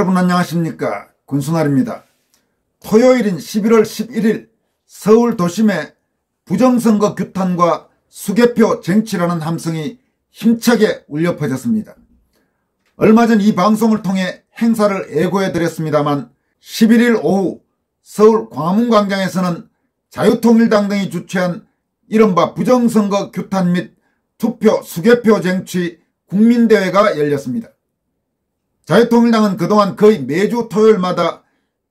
여러분 안녕하십니까? 군수날입니다. 토요일인 11월 11일 서울 도심에 부정선거 규탄과 수개표 쟁취라는 함성이 힘차게 울려 퍼졌습니다. 얼마 전 이 방송을 통해 행사를 예고해드렸습니다만 11일 오후 서울 광화문광장에서는 자유통일당 등이 주최한 이른바 부정선거 규탄 및 투표 수개표 쟁취 국민대회가 열렸습니다. 자유통일당은 그동안 거의 매주 토요일마다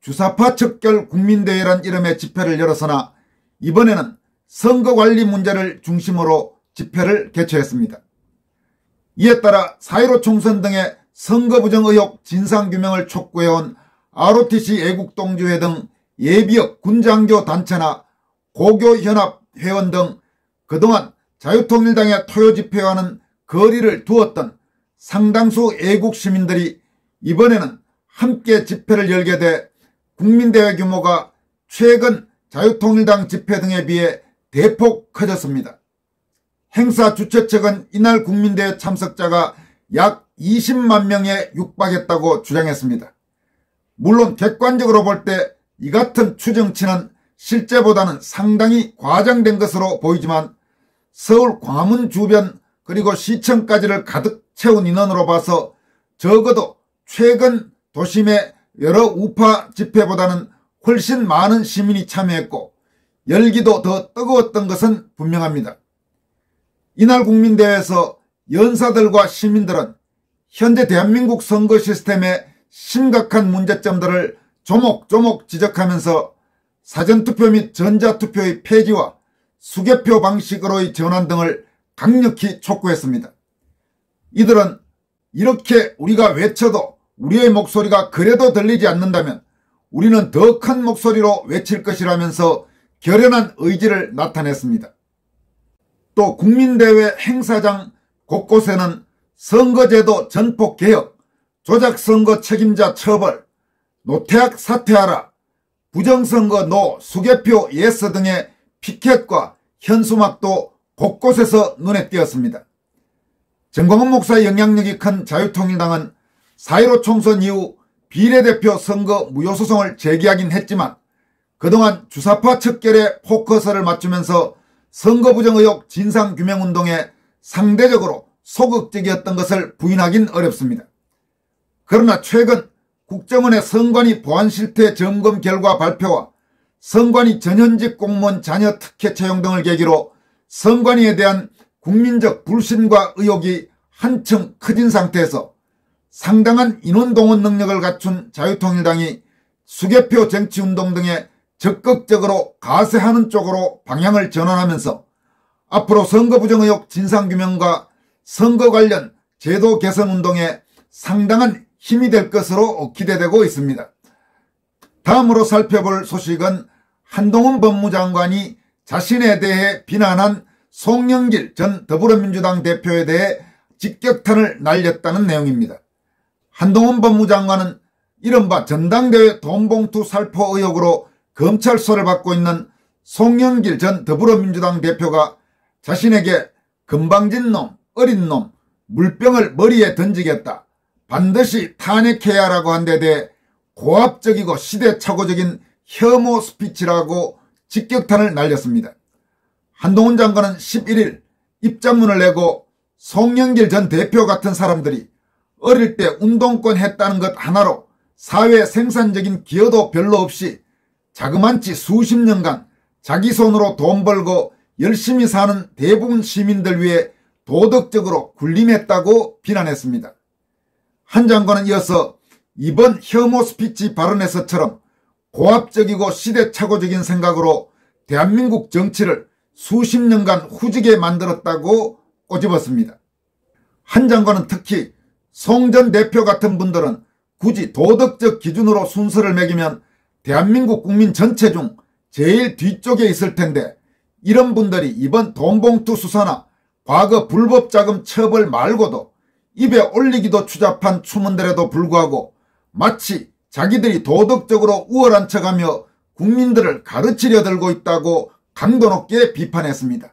주사파 척결 국민대회란 이름의 집회를 열어서나 이번에는 선거관리 문제를 중심으로 집회를 개최했습니다. 이에 따라 4.15 총선 등의 선거부정 의혹 진상규명을 촉구해온 ROTC 애국동지회 등 예비역 군장교 단체나 고교연합 회원 등 그동안 자유통일당의 토요 집회와는 거리를 두었던 상당수 애국 시민들이 이번에는 함께 집회를 열게 돼 국민대회 규모가 최근 자유통일당 집회 등에 비해 대폭 커졌습니다. 행사 주최 측은 이날 국민대회 참석자가 약 20만 명에 육박했다고 주장했습니다. 물론 객관적으로 볼 때 이 같은 추정치는 실제보다는 상당히 과장된 것으로 보이지만 서울 광화문 주변 그리고 시청까지를 가득 채운 인원으로 봐서 적어도 최근 도심의 여러 우파 집회보다는 훨씬 많은 시민이 참여했고 열기도 더 뜨거웠던 것은 분명합니다. 이날 국민대회에서 연사들과 시민들은 현재 대한민국 선거 시스템의 심각한 문제점들을 조목조목 지적하면서 사전투표 및 전자투표의 폐지와 수개표 방식으로의 전환 등을 강력히 촉구했습니다. 이들은 이렇게 우리가 외쳐도 우리의 목소리가 그래도 들리지 않는다면 우리는 더 큰 목소리로 외칠 것이라면서 결연한 의지를 나타냈습니다. 또 국민대회 행사장 곳곳에는 선거제도 전폭 개혁, 조작선거 책임자 처벌, 노태악 사퇴하라, 부정선거 노, 수개표 예스 등의 피켓과 현수막도 곳곳에서 눈에 띄었습니다. 정광훈 목사의 영향력이 큰 자유통일당은 4.15 총선 이후 비례대표 선거 무효소송을 제기하긴 했지만 그동안 주사파 척결에 포커스를 맞추면서 선거부정 의혹 진상규명운동에 상대적으로 소극적이었던 것을 부인하긴 어렵습니다. 그러나 최근 국정원의 선관위 보안실태 점검 결과 발표와 선관위 전현직 공무원 자녀 특혜 채용 등을 계기로 선관위에 대한 국민적 불신과 의혹이 한층 커진 상태에서 상당한 인원동원 능력을 갖춘 자유통일당이 수개표 쟁취운동 등에 적극적으로 가세하는 쪽으로 방향을 전환하면서 앞으로 선거부정 의혹 진상규명과 선거 관련 제도 개선 운동에 상당한 힘이 될 것으로 기대되고 있습니다. 다음으로 살펴볼 소식은 한동훈 법무장관이 자신에 대해 비난한 송영길 전 더불어민주당 대표에 대해 직격탄을 날렸다는 내용입니다. 한동훈 법무장관은 이른바 전당대회 돈봉투 살포 의혹으로 검찰 수사를 받고 있는 송영길 전 더불어민주당 대표가 자신에게 건방진 놈, 어린 놈, 물병을 머리에 던지겠다, 반드시 탄핵해야 하라고 한 데 대해 고압적이고 시대착오적인 혐오 스피치라고 직격탄을 날렸습니다. 한동훈 장관은 11일 입장문을 내고 송영길 전 대표 같은 사람들이 어릴 때 운동권 했다는 것 하나로 사회 생산적인 기여도 별로 없이 자그만치 수십 년간 자기 손으로 돈 벌고 열심히 사는 대부분 시민들 위해 도덕적으로 군림했다고 비난했습니다. 한 장관은 이어서 이번 혐오 스피치 발언에서처럼 고압적이고 시대착오적인 생각으로 대한민국 정치를 수십 년간 후지게 만들었다고 꼬집었습니다. 한 장관은 특히 송 전 대표 같은 분들은 굳이 도덕적 기준으로 순서를 매기면 대한민국 국민 전체 중 제일 뒤쪽에 있을 텐데 이런 분들이 이번 돈봉투 수사나 과거 불법자금 처벌 말고도 입에 올리기도 추잡한 추문들에도 불구하고 마치 자기들이 도덕적으로 우월한 척하며 국민들을 가르치려 들고 있다고 강도 높게 비판했습니다.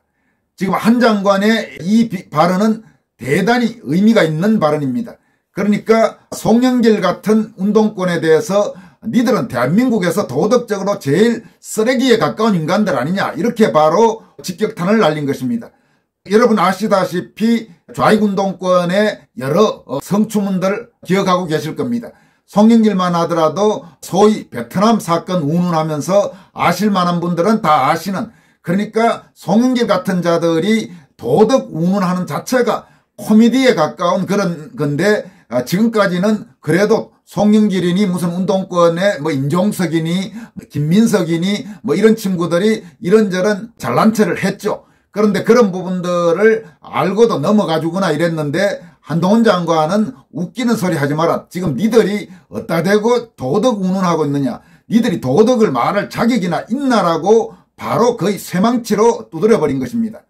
지금 한 장관의 이 발언은 대단히 의미가 있는 발언입니다. 그러니까 송영길 같은 운동권에 대해서 니들은 대한민국에서 도덕적으로 제일 쓰레기에 가까운 인간들 아니냐, 이렇게 바로 직격탄을 날린 것입니다. 여러분 아시다시피 좌익운동권의 여러 성추문들 기억하고 계실 겁니다. 송영길만 하더라도 소위 베트남 사건 운운하면서 아실 만한 분들은 다 아시는, 그러니까 송영길 같은 자들이 도덕 운운하는 자체가 코미디에 가까운 그런 건데, 지금까지는 그래도 송영길이니 무슨 운동권의 임종석이니 김민석이니 이런 친구들이 이런저런 잘난 체를 했죠. 그런데 그런 부분들을 알고도 넘어가주거나 이랬는데, 한동훈 장관은 웃기는 소리 하지 마라. 지금 니들이 어디다 대고 도덕 운운하고 있느냐. 니들이 도덕을 말할 자격이나 있나라고 바로 거의 쇠망치로 두드려버린 것입니다.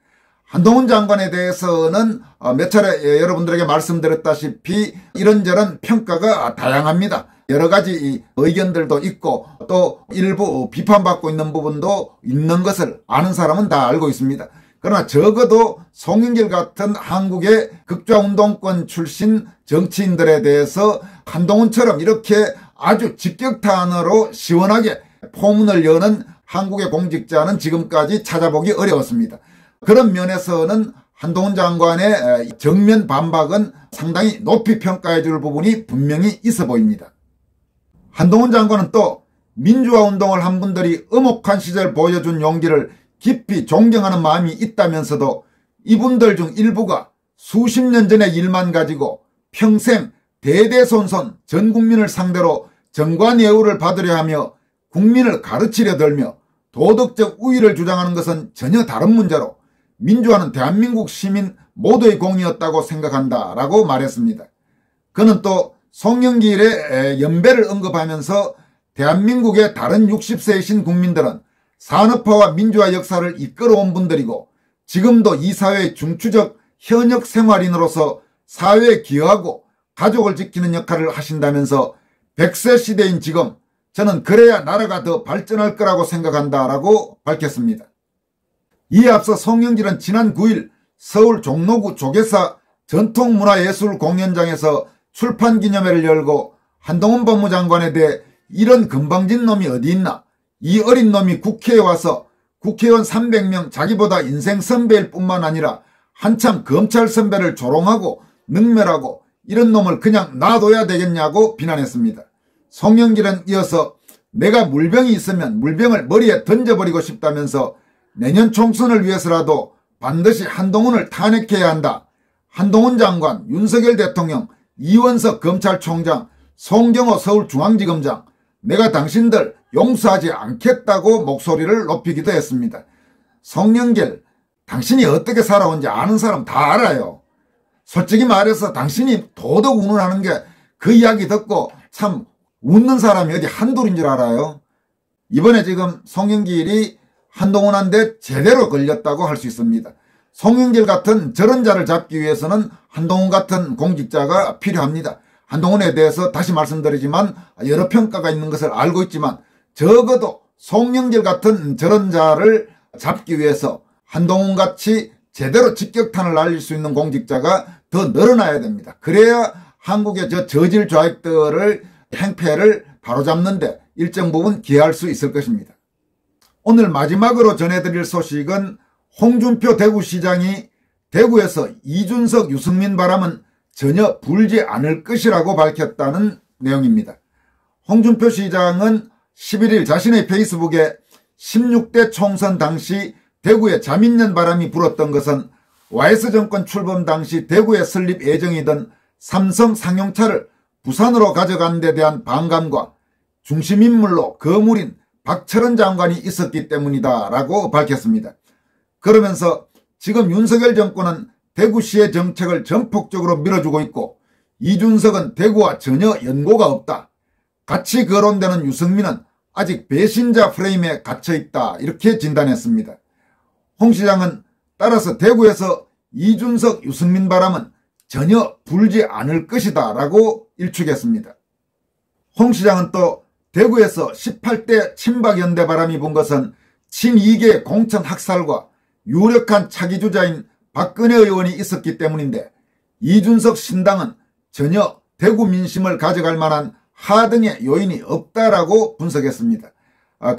한동훈 장관에 대해서는 몇 차례 여러분들에게 말씀드렸다시피 이런저런 평가가 다양합니다. 여러 가지 의견들도 있고 또 일부 비판받고 있는 부분도 있는 것을 아는 사람은 다 알고 있습니다. 그러나 적어도 송영길 같은 한국의 극좌운동권 출신 정치인들에 대해서 한동훈처럼 이렇게 아주 직격탄으로 시원하게 포문을 여는 한국의 공직자는 지금까지 찾아보기 어려웠습니다. 그런 면에서는 한동훈 장관의 정면 반박은 상당히 높이 평가해 줄 부분이 분명히 있어 보입니다. 한동훈 장관은 또 민주화 운동을 한 분들이 엄혹한 시절 보여준 용기를 깊이 존경하는 마음이 있다면서도 이분들 중 일부가 수십 년 전의 일만 가지고 평생 대대손손 전 국민을 상대로 정관예우를 받으려 하며 국민을 가르치려 들며 도덕적 우위를 주장하는 것은 전혀 다른 문제로 민주화는 대한민국 시민 모두의 공이었다고 생각한다라고 말했습니다. 그는 또 송영길의 연배를 언급하면서 대한민국의 다른 60세이신 국민들은 산업화와 민주화 역사를 이끌어온 분들이고 지금도 이 사회의 중추적 현역 생활인으로서 사회에 기여하고 가족을 지키는 역할을 하신다면서 100세 시대인 지금 저는 그래야 나라가 더 발전할 거라고 생각한다라고 밝혔습니다. 이에 앞서 송영길은 지난 9일 서울 종로구 조계사 전통문화예술공연장에서 출판기념회를 열고 한동훈 법무장관에 대해 이런 건방진 놈이 어디 있나, 이 어린 놈이 국회에 와서 국회의원 300명 자기보다 인생 선배일 뿐만 아니라 한참 검찰 선배를 조롱하고 능멸하고 이런 놈을 그냥 놔둬야 되겠냐고 비난했습니다. 송영길은 이어서 내가 물병이 있으면 물병을 머리에 던져버리고 싶다면서 내년 총선을 위해서라도 반드시 한동훈을 탄핵해야 한다. 한동훈 장관, 윤석열 대통령, 이원석 검찰총장, 송경호 서울중앙지검장, 내가 당신들 용서하지 않겠다고 목소리를 높이기도 했습니다. 송영길, 당신이 어떻게 살아온지 아는 사람 다 알아요. 솔직히 말해서 당신이 도덕 운운하는 게 그 이야기 듣고 참 웃는 사람이 어디 한둘인 줄 알아요. 이번에 지금 송영길이 한동훈한테 제대로 걸렸다고 할 수 있습니다. 송영길 같은 저런 자를 잡기 위해서는 한동훈 같은 공직자가 필요합니다. 한동훈에 대해서 다시 말씀드리지만 여러 평가가 있는 것을 알고 있지만 적어도 송영길 같은 저런 자를 잡기 위해서 한동훈같이 제대로 직격탄을 날릴 수 있는 공직자가 더 늘어나야 됩니다. 그래야 한국의 저질 좌익들을 행패를 바로잡는데 일정 부분 기여할 수 있을 것입니다. 오늘 마지막으로 전해드릴 소식은 홍준표 대구시장이 대구에서 이준석 유승민 바람은 전혀 불지 않을 것이라고 밝혔다는 내용입니다. 홍준표 시장은 11일 자신의 페이스북에 16대 총선 당시 대구에 자민련 바람이 불었던 것은 YS 정권 출범 당시 대구에 설립 예정이던 삼성 상용차를 부산으로 가져간 데 대한 반감과 중심인물로 거물인 박철원 장관이 있었기 때문이다 라고 밝혔습니다. 그러면서 지금 윤석열 정권은 대구시의 정책을 전폭적으로 밀어주고 있고 이준석은 대구와 전혀 연고가 없다. 같이 거론되는 유승민은 아직 배신자 프레임에 갇혀있다. 이렇게 진단했습니다. 홍 시장은 따라서 대구에서 이준석 유승민 바람은 전혀 불지 않을 것이다 라고 일축했습니다. 홍 시장은 또 대구에서 18대 친박연대 바람이 분 것은 친이계 공천 학살과 유력한 차기주자인 박근혜 의원이 있었기 때문인데 이준석 신당은 전혀 대구 민심을 가져갈 만한 하등의 요인이 없다라고 분석했습니다.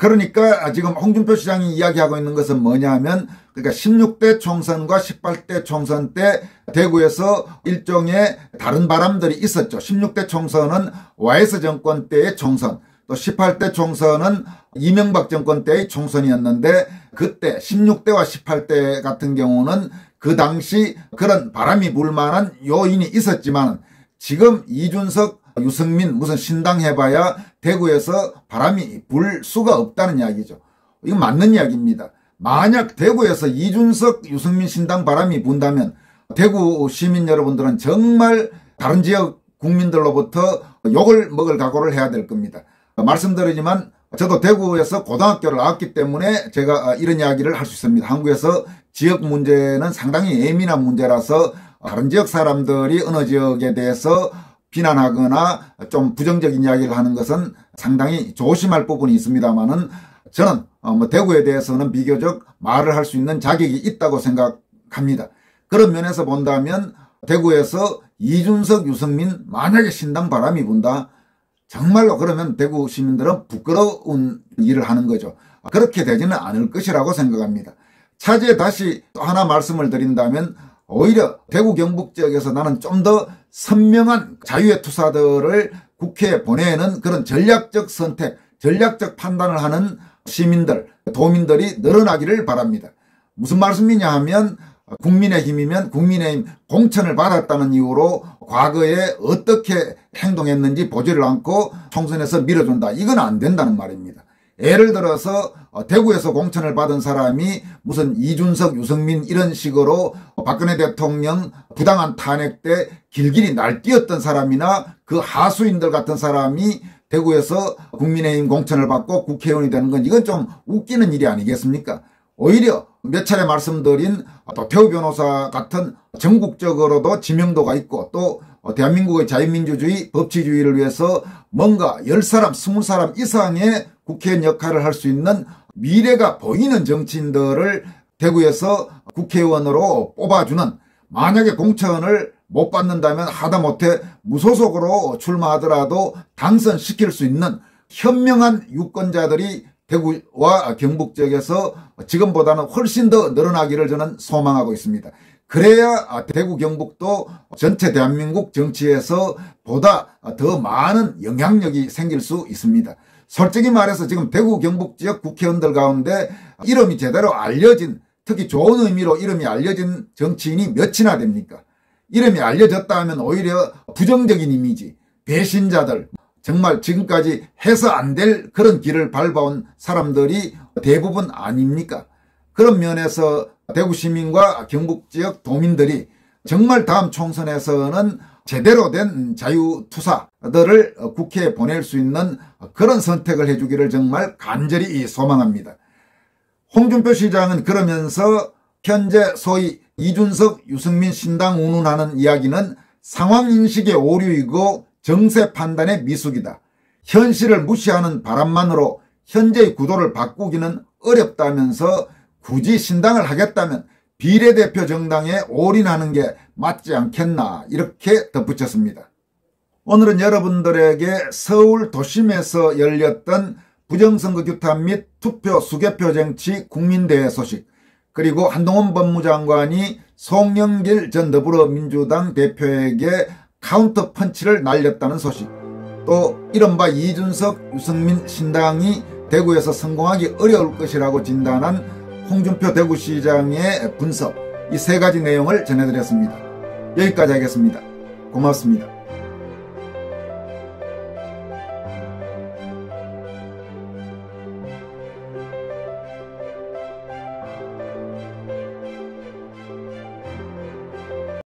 그러니까 지금 홍준표 시장이 이야기하고 있는 것은 뭐냐면, 그러니까 16대 총선과 18대 총선 때 대구에서 일종의 다른 바람들이 있었죠. 16대 총선은 YS 정권 때의 총선, 또 18대 총선은 이명박 정권 때의 총선이었는데, 그때 16대와 18대 같은 경우는 그 당시 그런 바람이 불 만한 요인이 있었지만, 지금 이준석, 유승민 무슨 신당 해봐야 대구에서 바람이 불 수가 없다는 이야기죠. 이건 맞는 이야기입니다. 만약 대구에서 이준석, 유승민 신당 바람이 분다면 대구 시민 여러분들은 정말 다른 지역 국민들로부터 욕을 먹을 각오를 해야 될 겁니다. 말씀드리지만 저도 대구에서 고등학교를 나왔기 때문에 제가 이런 이야기를 할 수 있습니다. 한국에서 지역 문제는 상당히 예민한 문제라서 다른 지역 사람들이 어느 지역에 대해서 비난하거나 좀 부정적인 이야기를 하는 것은 상당히 조심할 부분이 있습니다만은, 저는 대구에 대해서는 비교적 말을 할 수 있는 자격이 있다고 생각합니다. 그런 면에서 본다면 대구에서 이준석, 유승민 만약에 신당 바람이 분다, 정말로 그러면 대구 시민들은 부끄러운 일을 하는 거죠. 그렇게 되지는 않을 것이라고 생각합니다. 차제에 다시 또 하나 말씀을 드린다면, 오히려 대구 경북 지역에서 나는 좀 더 선명한 자유의 투사들을 국회에 보내는 그런 전략적 선택, 전략적 판단을 하는 시민들, 도민들이 늘어나기를 바랍니다. 무슨 말씀이냐 하면, 국민의힘이면 국민의힘 공천을 받았다는 이유로 과거에 어떻게 행동했는지 보지를 않고 총선에서 밀어준다. 이건 안 된다는 말입니다. 예를 들어서 대구에서 공천을 받은 사람이 무슨 이준석, 유승민 이런 식으로 박근혜 대통령 부당한 탄핵 때 길길이 날뛰었던 사람이나 그 하수인들 같은 사람이 대구에서 국민의힘 공천을 받고 국회의원이 되는 건 이건 좀 웃기는 일이 아니겠습니까? 오히려 몇 차례 말씀드린 도태우 변호사 같은 전국적으로도 지명도가 있고, 또 대한민국의 자유민주주의, 법치주의를 위해서 뭔가 10사람, 20사람 이상의 국회의원 역할을 할 수 있는 미래가 보이는 정치인들을 대구에서 국회의원으로 뽑아주는, 만약에 공천을 못 받는다면 하다못해 무소속으로 출마하더라도 당선시킬 수 있는 현명한 유권자들이 대구와 경북 지역에서 지금보다는 훨씬 더 늘어나기를 저는 소망하고 있습니다. 그래야 대구 경북도 전체 대한민국 정치에서 보다 더 많은 영향력이 생길 수 있습니다. 솔직히 말해서 지금 대구 경북 지역 국회의원들 가운데 이름이 제대로 알려진, 특히 좋은 의미로 이름이 알려진 정치인이 몇이나 됩니까? 이름이 알려졌다 하면 오히려 부정적인 이미지, 배신자들, 정말 지금까지 해서 안 될 그런 길을 밟아온 사람들이 대부분 아닙니까? 그런 면에서 대구 시민과 경북 지역 도민들이 정말 다음 총선에서는 제대로 된 자유투사들을 국회에 보낼 수 있는 그런 선택을 해주기를 정말 간절히 소망합니다. 홍준표 시장은 그러면서 현재 소위 이준석, 유승민 신당 운운하는 이야기는 상황인식의 오류이고 정세 판단의 미숙이다. 현실을 무시하는 바람만으로 현재의 구도를 바꾸기는 어렵다면서 굳이 신당을 하겠다면 비례대표 정당에 올인하는 게 맞지 않겠나, 이렇게 덧붙였습니다. 오늘은 여러분들에게 서울 도심에서 열렸던 부정선거 규탄 및 투표 수개표 정치 국민대회 소식, 그리고 한동훈 법무장관이 송영길 전 더불어민주당 대표에게 카운터 펀치를 날렸다는 소식, 또 이른바 이준석, 유승민 신당이 대구에서 성공하기 어려울 것이라고 진단한 홍준표 대구시장의 분석, 이 세 가지 내용을 전해드렸습니다. 여기까지 하겠습니다. 고맙습니다.